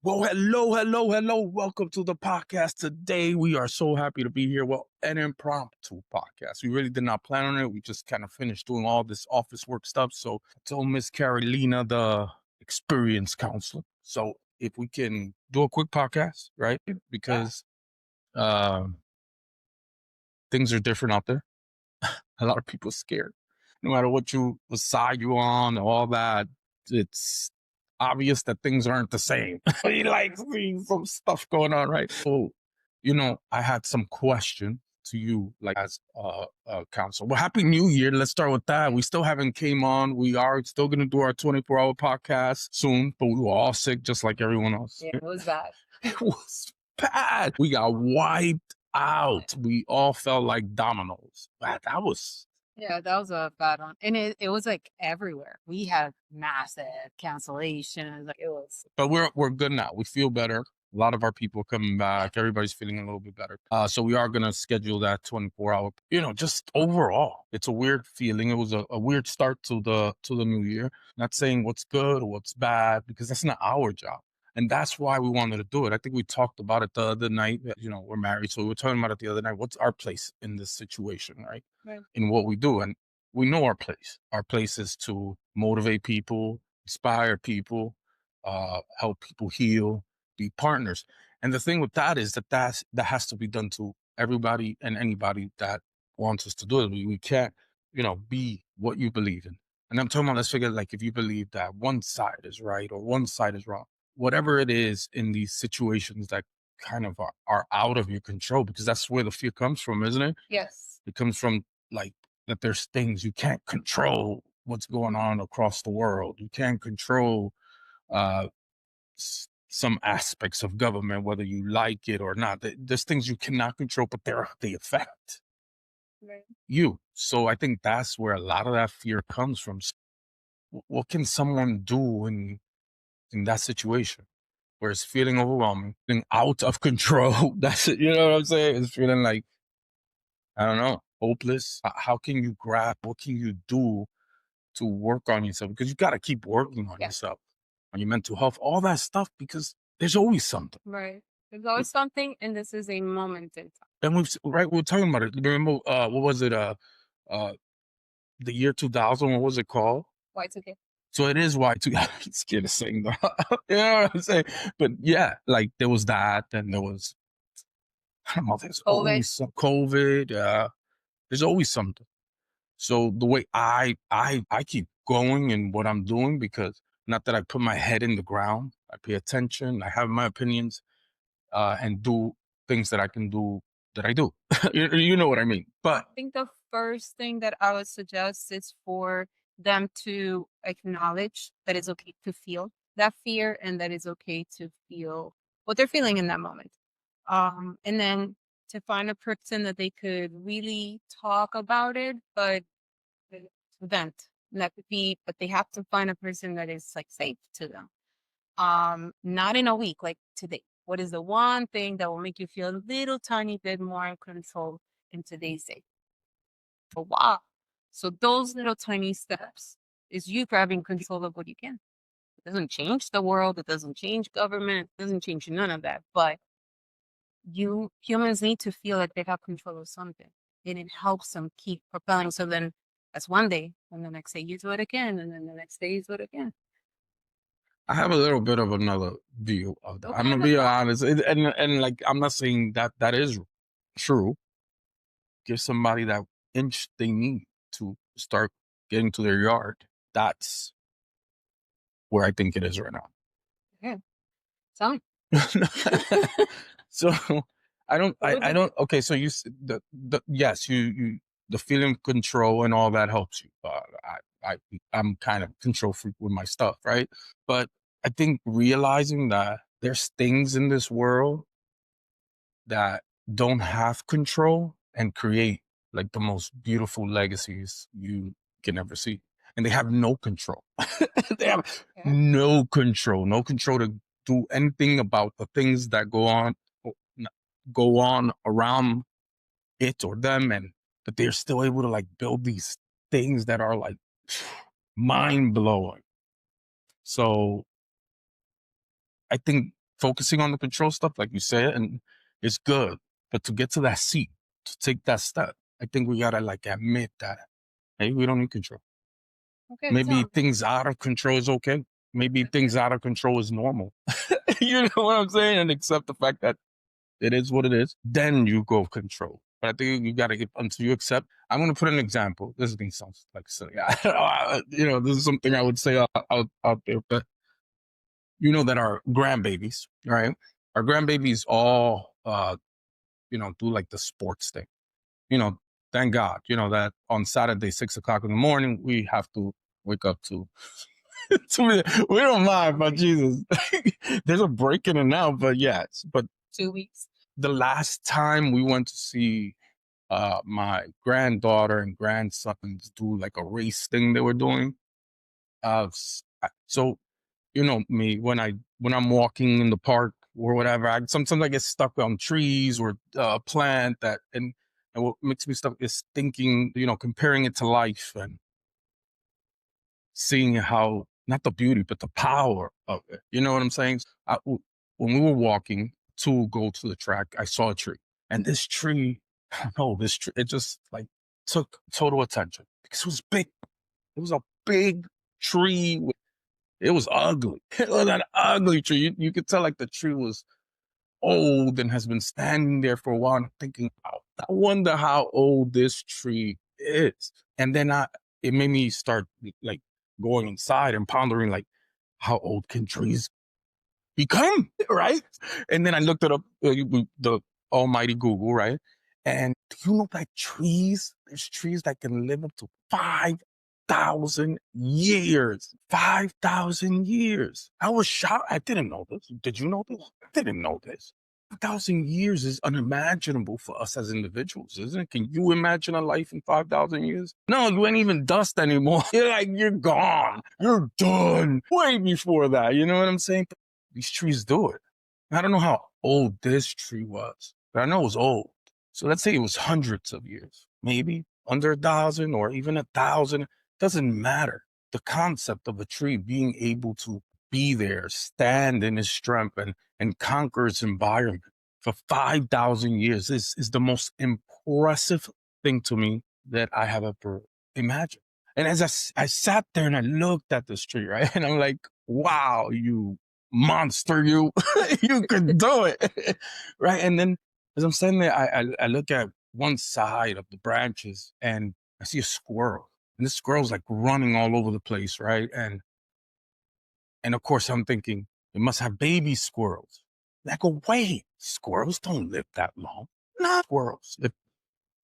Well, hello. Welcome to the podcast. Today, we are so happy to be here. Well, an impromptu podcast. We really did not plan on it. We just kind of finished doing all this office work stuff. So I told Miss Carolina, the experience counselor. So if we can do a quick podcast, right? Because um, things are different out there. A lot of people are scared. No matter what side you on, all that, it's obvious that things aren't the same. You like seeing some stuff going on, right? So, I had some question to you, like as a counsel. Well, happy New Year. Let's start with that. We still haven't came on. We are still going to do our 24-hour podcast soon, but we were all sick, just like everyone else. Yeah, it was bad. It was bad. We got wiped out. We all felt like dominoes. That was Yeah, that was a bad one. And it was like everywhere. We had massive cancellations. Like it was. but we're good now. We feel better. A lot of our people are coming back. Everybody's feeling a little bit better. So we are gonna schedule that 24-hour. Just overall, it's a weird feeling. It was a weird start to the new year. Not saying what's good or what's bad, because that's not our job. And that's why we wanted to do it. I think we talked about it the other night. We're married, so we were talking about it the other night. What's our place in this situation, right? Right. In what we do. And we know our place. Our place is to motivate people, inspire people, help people heal, be partners. And the thing with that is that has to be done to everybody and anybody that wants us to do it. We can't, be what you believe in. And I'm talking about, let's figure, like, if you believe that one side is right or one side is wrong, whatever it is in these situations that kind of are out of your control, because that's where the fear comes from, isn't it? Yes. It comes from, like, that there's things you can't control what's going on across the world. You can't control uh, some aspects of government, whether you like it or not. There's things you cannot control, but they affect Right. you. So I think that's where a lot of that fear comes from. What can someone do in that situation where it's feeling overwhelming, feeling out of control? That's it. You know what I'm saying? It's feeling like, I don't know, hopeless. How can you grab? What can you do to work on yourself? Because you got to keep working on yourself, on your mental health, all that stuff, because there's always something. Right. There's always something, and this is a moment in time. And we were talking about it. Remember, what was it? Uh, the year 2000. What was it called? Y2K. So it is Y2. I'm scared of saying that. You know what I'm saying? But yeah, like there was that, and there was, I don't know. There's COVID. always some COVID. There's always something. So the way I keep going in what I'm doing, because not that I put my head in the ground, I pay attention, I have my opinions, and do things that I can do that I do. You know what I mean? But I think the first thing that I would suggest is for them to acknowledge that it's okay to feel that fear and that it's okay to feel what they're feeling in that moment. And then to find a person that they could really talk about it, but vent. That could be, but they have to find a person that is like safe to them. Not in a week, like today. What is the one thing that will make you feel a little tiny bit more in control in today's day? For a while. So those little tiny steps is you grabbing control of what you can. It doesn't change the world. It doesn't change government. It doesn't change none of that. But humans need to feel like they have control of something, and it helps them keep propelling. So then that's one day, and the next day you do it again, and then the next day you do it again. I have a little bit of another view of that. I'm Okay, gonna be honest, and like, I'm not saying that is true. Give somebody that inch they need to start getting to their yard. That's where I think it is right now. yeah. Tell me. So I don't, What would I you don't. Okay, so yes, the feeling of control and all that helps you. I'm kind of control freak with my stuff, right? But I think realizing that there's things in this world that don't have control and create like the most beautiful legacies you can ever see. And they have no control. They have Yeah. no control to do anything about the things that go on around it or them. But they're still able to like build these things that are like mind blowing. So I think focusing on the control stuff, like you said, and it's good. But to get to that seat, to take that step, I think we gotta like admit that, hey, we don't need control. Okay, Maybe so things out of control is okay. Maybe things out of control is normal. You know what I'm saying? And accept the fact that it is what it is. Then you go control. But I think you got to get until you accept. I'm going to put an example. This is going to sound like silly. This is something I would say out there. But you know that our grandbabies, right? Our grandbabies all, do like the sports thing. You know, thank God, that on Saturday, 6 o'clock in the morning, we have to wake up to we don't mind, but Jesus, there's a break in and out. But yes, but 2 weeks. the last time we went to see my granddaughter and grandsons do like a race thing they were doing. So me when I'm walking in the park or whatever, sometimes I get stuck on trees or a plant and what makes me stuck is thinking, comparing it to life and seeing how not the beauty but the power of it. You know what I'm saying? When we were walking to go to the track, I saw a tree, and this tree, this tree, it just like took total attention because it was big. It was a big tree. It was ugly. It was an ugly tree. You could tell like the tree was old and has been standing there for a while. And I'm thinking, oh, I wonder how old this tree is. And then it made me start like going inside and pondering like, how old can trees become, right? And then I looked it up, the almighty Google, right? And do you know that there's trees that can live up to 5,000 years. 5,000 years. I was shocked. I didn't know this. Did you know this? I didn't know this. 5,000 years is unimaginable for us as individuals, isn't it? Can you imagine a life in 5,000 years? No, you ain't even dust anymore. You're gone. You're done. Way before that. You know what I'm saying? But these trees do it. I don't know how old this tree was, but I know it was old. So let's say it was hundreds of years, maybe under 1,000 or even 1,000. Doesn't matter. The concept of a tree being able to be there, stand in its strength and conquer its environment for 5,000 years is the most impressive thing to me that I have ever imagined. And as I sat there and I looked at this tree, right? And I'm like, wow, you monster, you you could do it. Right. And then as I'm standing there, I look at one side of the branches and I see a squirrel. And this squirrel's like running all over the place, right? And of course I'm thinking, it must have baby squirrels. And I go, wait, squirrels don't live that long. Not squirrels. If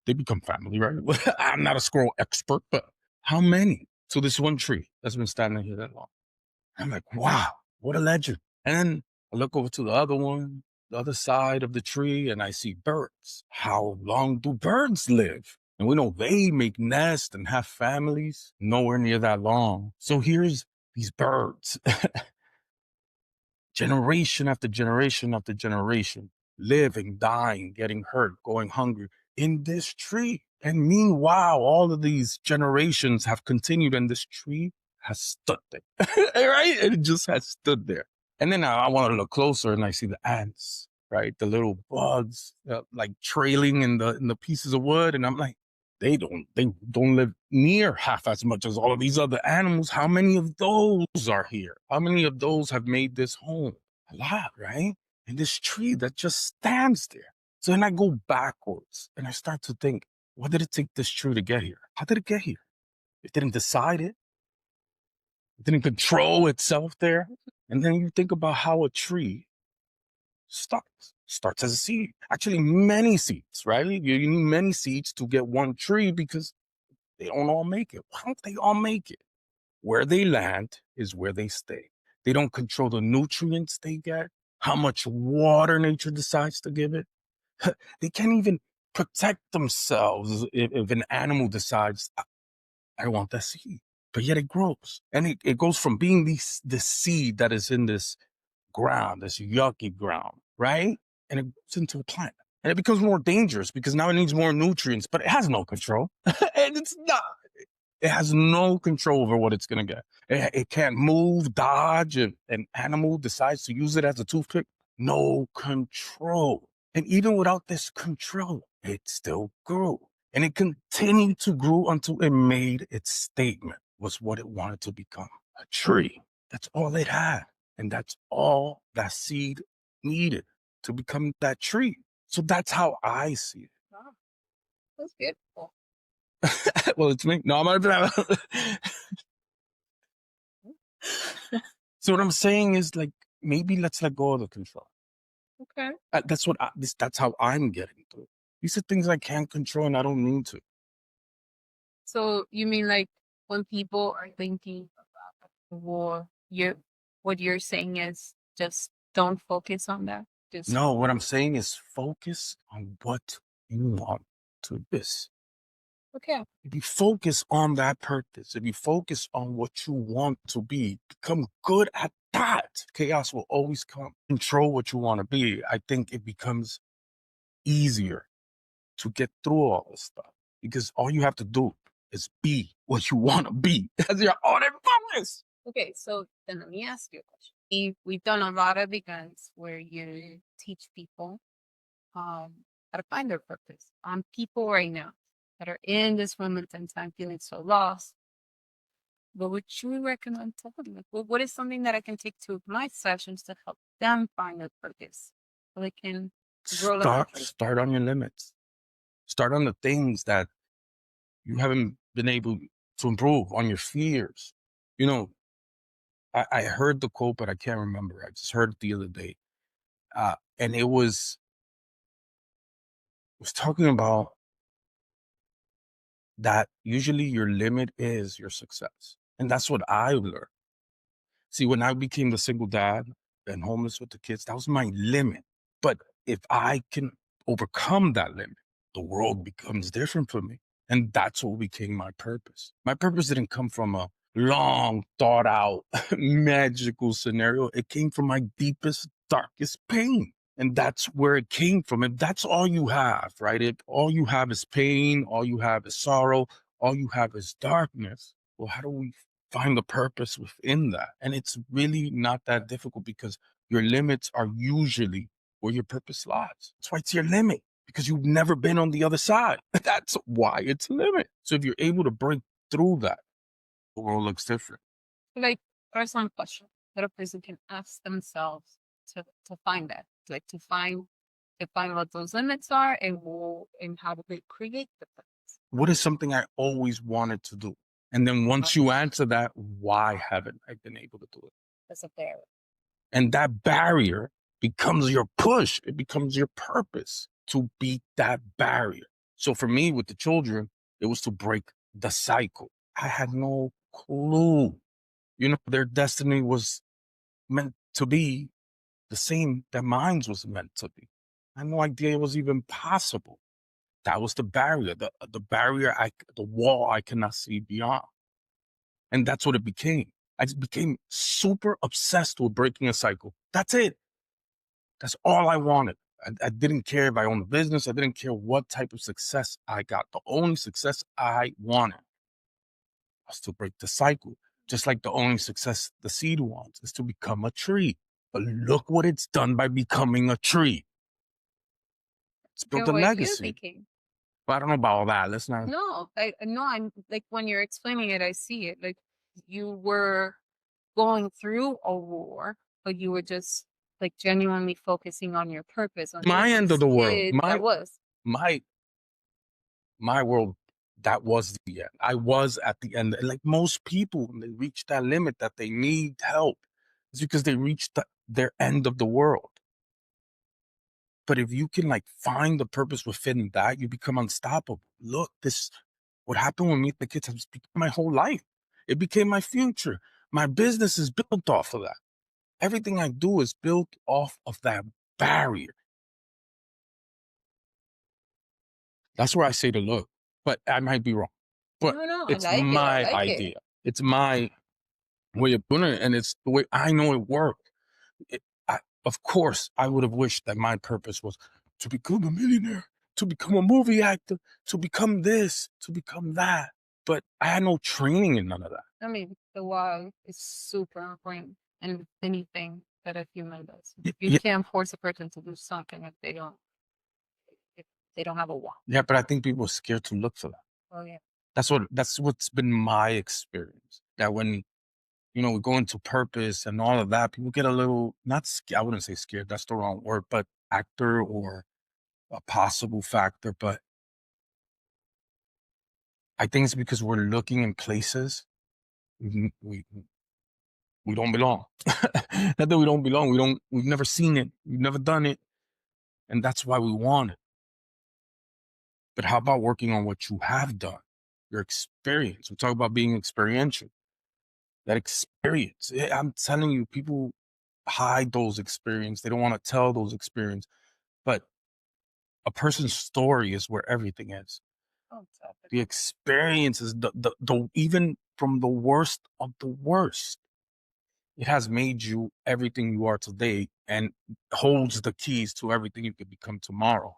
they become family, right? I'm not a squirrel expert, but how many? So this one tree that's been standing here that long. I'm like, wow, what a legend. And then I look over to the other one, the other side of the tree, and I see birds. How long do birds live? And we know they make nests and have families nowhere near that long. So here's these birds, generation after generation after generation, living, dying, getting hurt, going hungry in this tree. And meanwhile, all of these generations have continued, and this tree has stood there, right? It just has stood there. And then I want to look closer, and I see the ants, right? The little bugs, like trailing in the pieces of wood, and I'm like, they don't live near half as much as all of these other animals. How many of those are here? How many of those have made this home? A lot, right? And this tree that just stands there. So then I go backwards and I start to think, what did it take this tree to get here? How did it get here? It didn't decide it. It didn't control itself there. And then you think about how a tree starts as a seed. Actually, many seeds, right? You need many seeds to get one tree because they don't all make it. Why don't they all make it? Where they land is where they stay. They don't control the nutrients they get, how much water nature decides to give it. They can't even protect themselves if an animal decides, I want that seed. But yet it grows. And it goes from being this seed that is in this ground, this yucky ground, right? And it goes into a plant. And it becomes more dangerous because now it needs more nutrients, but it has no control. And it has no control over what it's going to get. It can't move, dodge. If an animal decides to use it as a toothpick, no control. And even without this control, it still grew. And it continued to grow until it made its statement, was what it wanted to become, a tree. That's all it had. And that's all that seed needed to become that tree. So that's how I see Wow, that's beautiful. it. Well, it's me. No, I'm not. So what I'm saying is, like, maybe let's let go of the control. Okay. That's how I'm getting to it. These are things I can't control and I don't mean to. So you mean like when people are thinking about the war, what you're saying is just don't focus on that. Just No, what I'm saying is focus on what you want to be. okay. If you focus on that purpose, if you focus on what you want to be, become good at that, chaos will always come. Control what you want to be. I think it becomes easier to get through all this stuff because all you have to do is be what you want to be. That's your only focus. Okay, so then let me ask you a question. We've done a lot of events where you teach people how to find their purpose. People right now that are in this moment in time feeling so lost, what would you recommend to them? Like, what is something that I can take to my sessions to help them find their purpose so they can grow eventually? Start on your limits. Start on the things that you haven't been able to improve, on your fears. You know, I heard the quote, but I can't remember. I just heard it the other day. And it was talking about that usually your limit is your success. And that's what I've learned. See, when I became the single dad and homeless with the kids, that was my limit. But if I can overcome that limit, the world becomes different for me. And that's what became my purpose. My purpose didn't come from a long thought out magical scenario. It came from my deepest, darkest pain. And that's where it came from. And that's all you have, right? If all you have is pain, all you have is sorrow, all you have is darkness. Well, how do we find the purpose within that? And it's really not that difficult because your limits are usually where your purpose lies. That's why it's your limit, because you've never been on the other side. That's why it's a limit. So if you're able to break through that, the world looks different. Like, there's some question that a person can ask themselves to find that, like to find what those limits are and how do they create the purpose. What is something I always wanted to do? And then once you answer that, why haven't I been able to do it? That's a barrier. And that barrier becomes your push. It becomes your purpose to beat that barrier. So for me, with the children, it was to break the cycle. I had no clue. Their destiny was meant to be the same that mine was meant to be. I had no idea it was even possible. That was the barrier, the barrier, the wall I cannot see beyond. And that's what it became. I just became super obsessed with breaking a cycle. That's it. That's all I wanted. I didn't care if I owned a business. I didn't care what type of success I got. The only success I wanted was to break the cycle. Just like the only success the seed wants is to become a tree. But look what it's done by becoming a tree. It's built And a what you legacy. became. But I don't know about all that. Let's not. No, I'm like when you're explaining it, I see it. Like you were going through a war, but you were just like genuinely focusing on your purpose, on My being end of this the world. kid My that was. my my world, that was the end. I was at the end. Like most people, when they reach that limit that they need help, it's because they reached their end of the world. But if you can find the purpose within that, you become unstoppable. Look, what happened with me and the kids has become my whole life. It became my future. My business is built off of that. Everything I do is built off of that barrier. That's where I say to look, but I might be wrong. But No, I it's like it. I my like it. idea. It's my way of doing it, and it's the way I know it worked. Of course, I would have wished that my purpose was to become a millionaire, to become a movie actor, to become this, to become that. But I had no training in none of that. I mean, the why is super important in anything that a human does. Y- You Yeah, can't force a person to do something if they don't have a want. yeah, but I think people are scared to look for that. Oh yeah, That's what's been my experience. That when we go into purpose and all of that, people get a little not scared. I wouldn't say scared. That's the wrong word, but actor or a possible factor. But I think it's because we're looking in places we don't belong. Not that we don't belong. We've never seen it. We've never done it. And that's why we want it. But how about working on what you have done? Your experience. We talk about being experiential. That experience. I'm telling you, people hide those experiences. They don't want to tell those experiences. But a person's story is where everything is. oh, The experience is the even from the worst of the worst. It has made you everything you are today and holds the keys to everything you could become tomorrow.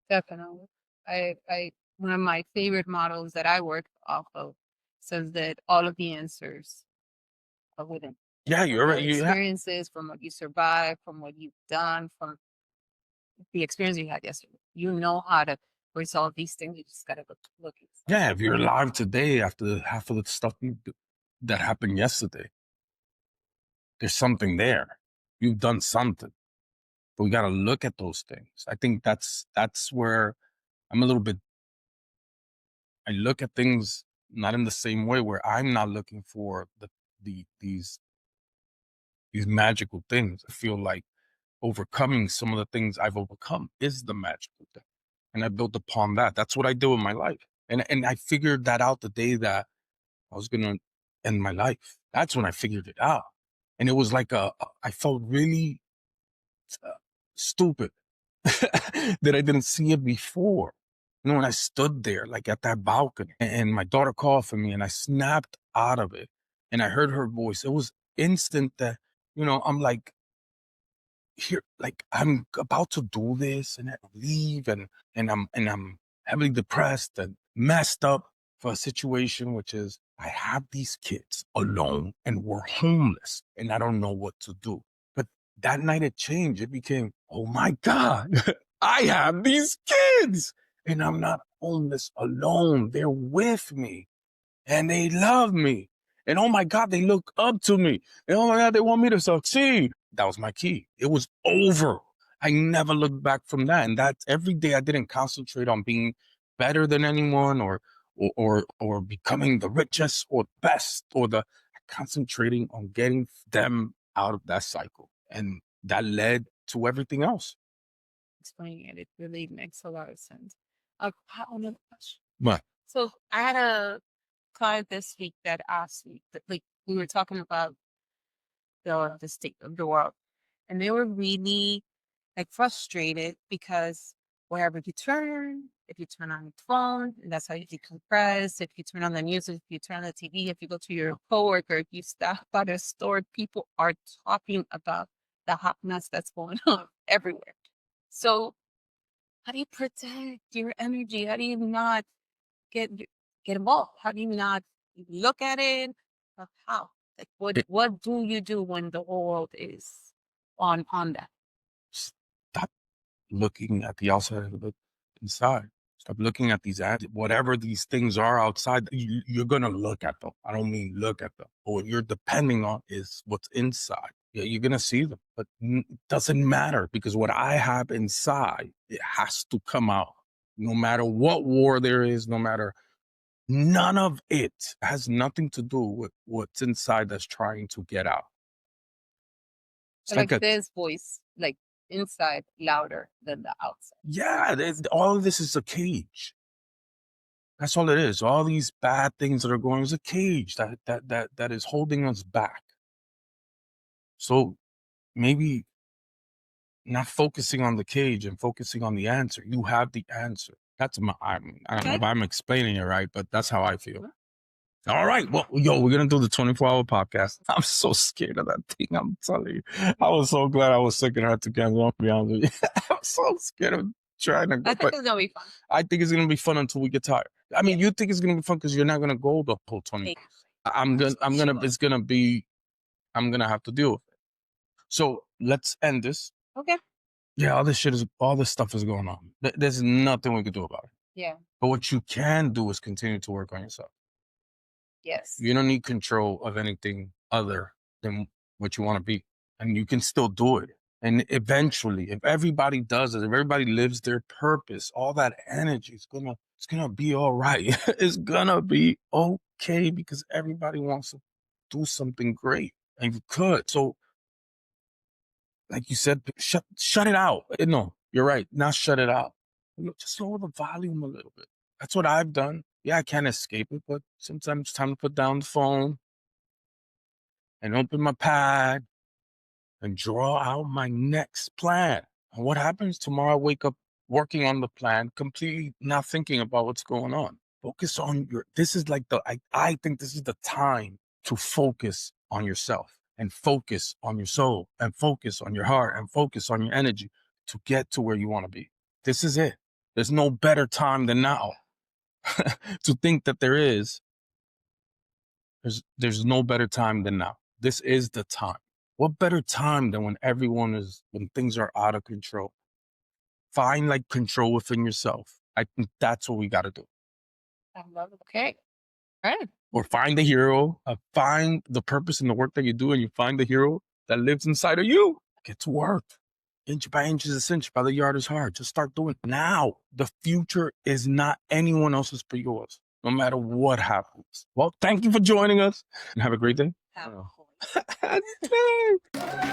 definitely. I one of my favorite models that I work off of says that all of the answers are within. Yeah, From you're your right. experiences, from what you survived, from what you've done, from the experience you had yesterday. You know how to resolve these things. You just gotta look inside. Yeah, if you're alive today after half of the stuff that happened yesterday, there's something there. You've done something. But we got to look at those things. I think that's where I'm a little bit. I look at things not in the same way where I'm not looking for these magical things. I feel like overcoming some of the things I've overcome is the magical thing, and I built upon that. That's what I do in my life, and I figured that out the day that I was gonna end my life. That's when I figured it out, and it was like I felt really uh, stupid that I didn't see it before. When I stood there, like at that balcony, and my daughter called for me, and I snapped out of it, and I heard her voice. It was instant that, I'm like, here, like I'm about to do this and leave, and I'm heavily depressed and messed up for a situation, which is I have these kids alone and we're homeless and I don't know what to do. But that night it changed. It became, oh my God, I have these kids and I'm not homeless alone. They're with me and they love me. And oh my God, they look up to me. And oh my God, they want me to succeed. That was my key. It was over. I never looked back from that. And that's every day I didn't concentrate on being better than anyone or becoming the richest or best or the concentrating on getting them out of that cycle. And that led to everything else. Explaining it, it really makes a lot of sense. I have another question. But So I had a client this week that asked me, that, like we were talking about the state of the world, and they were really like frustrated because wherever you turn, if you turn on your phone, and that's how you decompress. If you turn on the news, if you turn on the TV, if you go to your coworker, if you stop by the store, people are talking about the hot mess that's going on everywhere. So how do you protect your energy? How do you not get get involved? How do you not look at it? How? Like it, what do you do when the whole world is on that? stop looking at the outside and look inside. Stop looking at these ads. Whatever these things are outside, you're going to look at them. I don't mean look at them. But what you're depending on is what's inside. Yeah, you're going to see them, but it doesn't matter because what I have inside, it has to come out. No matter what war there is, no matter, none of it has nothing to do with what's inside that's trying to get out. It's like Like a, this voice, like inside louder than the outside. yeah, all of this is a cage. That's all it is. All these bad things that are going is a cage that is holding us back. So maybe not focusing on the cage and focusing on the answer. You have the answer. That's I don't know Okay. if I'm explaining it right, but that's how I feel. All right. Well, we're going to do the 24-hour podcast. I'm so scared of that thing. I'm telling you. I was so glad I was sick and had to cancel, to be honest with you. I'm so scared of trying to go. I think it's gonna be fun. I think it's gonna be fun until we get tired. I mean, you think it's gonna be fun because you're not gonna go the whole 20. I'm gonna have to deal with it. So let's end this. Okay. Yeah, all this stuff is going on. There's nothing we can do about it. Yeah. But what you can do is continue to work on yourself. Yes. You don't need control of anything other than what you want to be. And you can still do it. And eventually, if everybody does it, if everybody lives their purpose, all that energy is it's gonna be all right. It's gonna be okay because everybody wants to do something great. And you could. So like you said, shut it out. No, you're right. Not shut it out. Just lower the volume a little bit. That's what I've done. Yeah, I can't escape it, but sometimes it's time to put down the phone and open my pad and draw out my next plan. And what happens tomorrow? I wake up working on the plan, completely not thinking about what's going on. Focus on this is like I think this is the time to focus on yourself and focus on your soul and focus on your heart and focus on your energy to get to where you want to be. This is it. There's no better time than now. To think that there's no better time than now. This is the time. What better time than when things are out of control? Find like control within yourself. I think that's what we got to do. I love it. Okay. Right. Or find the hero, find the purpose in the work that you do, and you find the hero that lives inside of you. Get to work. Inch by inch is a cinch, by the yard is hard. Just start doing it now. The future is not anyone else's but yours, no matter what happens. Well, thank you for joining us and have a great day. Have a